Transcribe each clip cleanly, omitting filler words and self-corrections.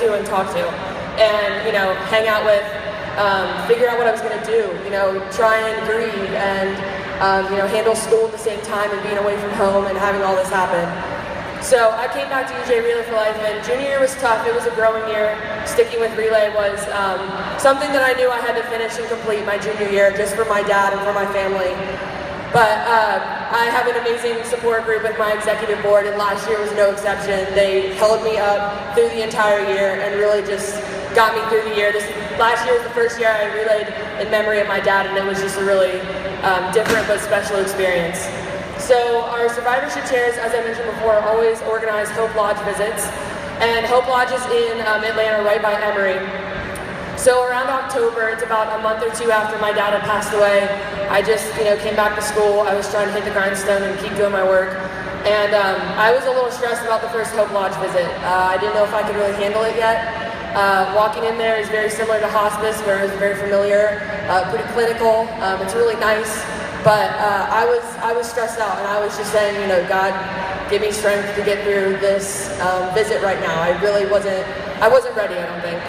to and talk to, and, you know, hang out with, figure out what I was going to do, you know, try and grieve and, you know, handle school at the same time and being away from home and having all this happen. So I came back to UJ Relay for Life, and junior year was tough. It was a growing year. Sticking with relay was something that I knew I had to finish and complete my junior year just for my dad and for my family. But I have an amazing support group with my executive board, and last year was no exception. They held me up through the entire year and really just got me through the year. Last year was the first year I relayed in memory of my dad, and it was just a really different but special experience. So our survivorship chairs, as I mentioned before, always organize Hope Lodge visits, and Hope Lodge is in Atlanta, right by Emory. So around October, it's about a month or two after my dad had passed away, I just, you know, came back to school. I was trying to hit the grindstone and keep doing my work, and I was a little stressed about the first Hope Lodge visit. I didn't know if I could really handle it yet. Walking in there is very similar to hospice, where it's very familiar, pretty clinical. It's really nice. But I was stressed out, and I was just saying, you know, God, give me strength to get through this visit right now. I wasn't ready, I don't think.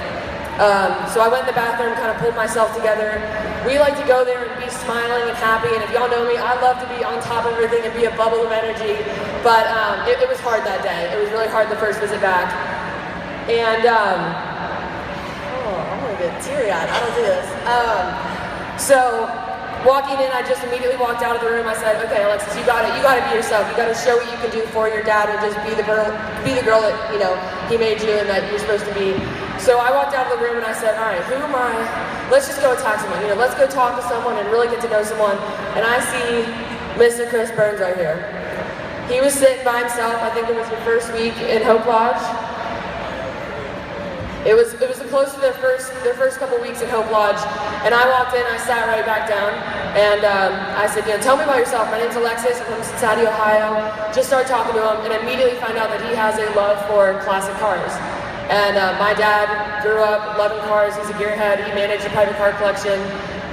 So I went in the bathroom, kind of pulled myself together. We like to go there and be smiling and happy, and if y'all know me, I love to be on top of everything and be a bubble of energy. But it was hard that day. It was really hard the first visit back. And, I'm gonna get teary-eyed, I don't do this. So, walking in, I just immediately walked out of the room. I said, "Okay, Alexis, you gotta be yourself. You gotta show what you can do for your dad, and just be the girl that, you know, he made you and that you're supposed to be." So I walked out of the room and I said, "All right, who am I? Let's just go attack someone. You know, let's go talk to someone and really get to know someone." And I see Mr. Chris Burns right here. He was sitting by himself. I think it was the first week in Hope Lodge. It was close to their first couple weeks at Hope Lodge, and I walked in, I sat right back down, and I said, you know, "Tell me about yourself. My name's Alexis, I'm from Cincinnati, Ohio." Just started talking to him, and immediately find out that he has a love for classic cars. And my dad grew up loving cars. He's a gearhead. He managed a private car collection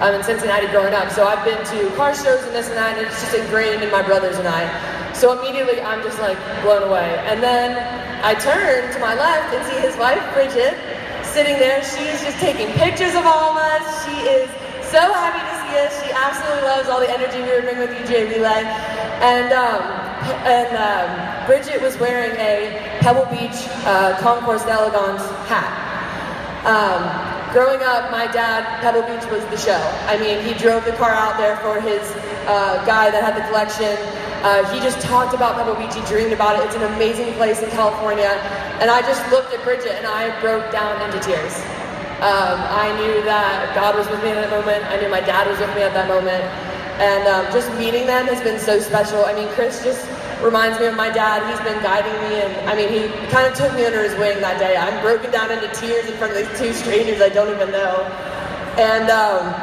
in Cincinnati growing up. So I've been to car shows and this and that, and it's just ingrained in my brothers and I. So immediately I'm just like blown away. And then I turn to my left and see his wife, Bridget, sitting there. She is just taking pictures of all of us. She is so happy to see us. She absolutely loves all the energy we were bringing with UJ Relay. And Bridget was wearing a Pebble Beach Concours d'Elegance hat. Growing up, my dad, Pebble Beach was the show. I mean, he drove the car out there for his guy that had the collection. He just talked about Pebble Beach. He dreamed about it. It's an amazing place in California. And I just looked at Bridget and I broke down into tears. I knew that God was with me in that moment. I knew my dad was with me at that moment. And just meeting them has been so special. I mean, Chris just reminds me of my dad. He's been guiding me, and I mean, he kind of took me under his wing that day. I'm broken down into tears in front of these two strangers I don't even know. And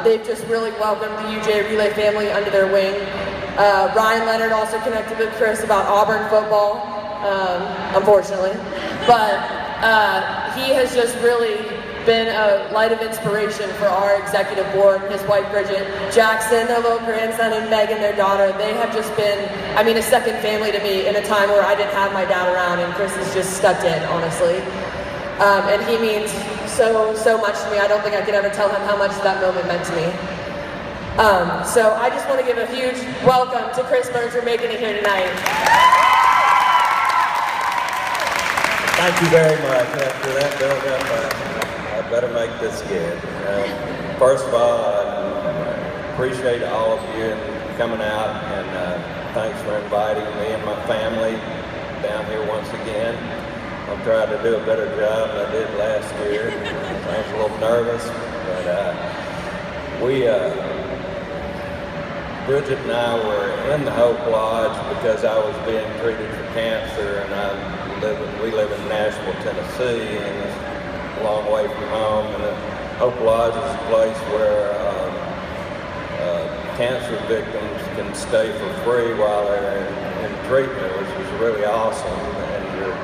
they've just really welcomed the UJ Relay family under their wing. Ryan Leonard also connected with Chris about Auburn football, unfortunately. But he has just really been a light of inspiration for our executive board, his wife Bridget, Jackson, their little grandson, and Megan, their daughter. They have just been, I mean, a second family to me in a time where I didn't have my dad around, and Chris has just stepped in, honestly. And he means so much to me. I don't think I could ever tell him how much that moment meant to me. So I just want to give a huge welcome to Chris Burns for making it here tonight. Thank you very much. After that build-up, I better make this good. First of all, I appreciate all of you coming out, and thanks for inviting me and my family down here once again. I'm trying to do a better job than I did last year. I was a little nervous, but Bridget and I were in the Hope Lodge because I was being treated for cancer, and we live in Nashville, Tennessee, and it's a long way from home. And Hope Lodge is a place where cancer victims can stay for free while they're in treatment, which is really awesome. And you're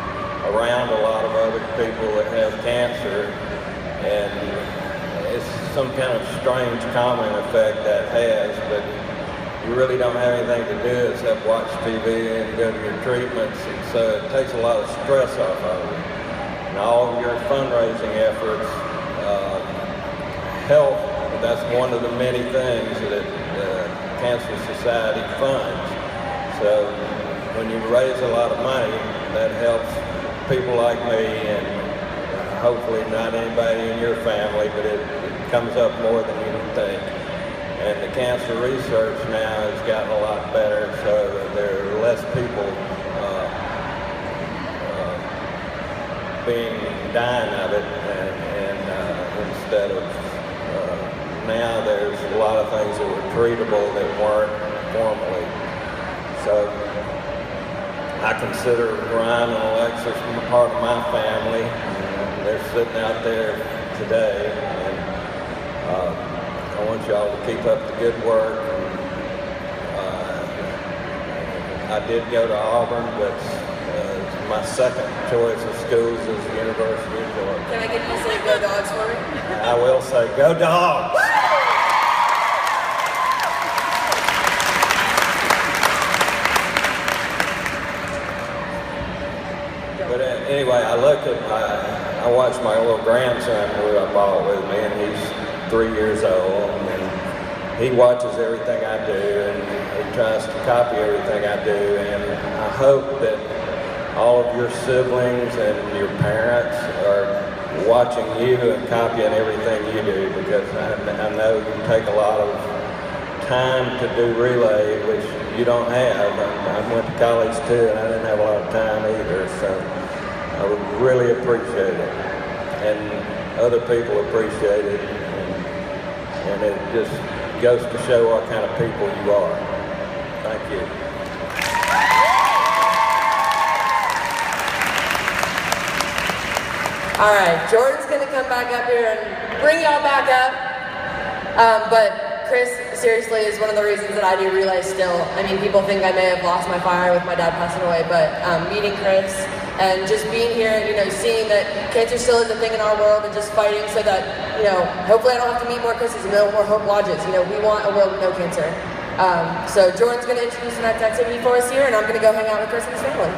around a lot of other people that have cancer, and it's some kind of strange calming effect that has, but you really don't have anything to do except watch TV and go to your treatments, and so it takes a lot of stress off of you. and all of your fundraising efforts. Health, that's one of the many things that Cancer Society funds. So when you raise a lot of money, that helps people like me, and hopefully not anybody in your family, but it comes up more than you think. And the cancer research now has gotten a lot better, so that there are less people dying of it, and instead of now there's a lot of things that were treatable that weren't formerly. So I consider Ryan and Alexis part of my family. They're sitting out there today, and I want y'all to keep up the good work. I did go to Auburn, but my second choice of schools is the University of Georgia. Can I get you to say go Dogs for me? I will say go Dogs! But anyway, I watched my little grandson who I bought with me, and he's 3 years old, and he watches everything I do, and he tries to copy everything I do, and I hope that all of your siblings and your parents are watching you and copying everything you do, because I know you take a lot of time to do relay, which you don't have. I went to college too, and I didn't have a lot of time either, so I would really appreciate it. And other people appreciate it, and it just goes to show what kind of people you are. Thank you. All right, Jordan's gonna come back up here and bring y'all back up. But Chris, seriously, is one of the reasons that I do relay still. I mean, people think I may have lost my fire with my dad passing away, but meeting Chris and just being here, seeing that cancer still is a thing in our world, and just fighting so that, hopefully I don't have to meet more Chris's and no more Hope Lodges. We want a world with no cancer. So Jordan's gonna introduce tonight's activity for us here, and I'm gonna go hang out with Chris and his family.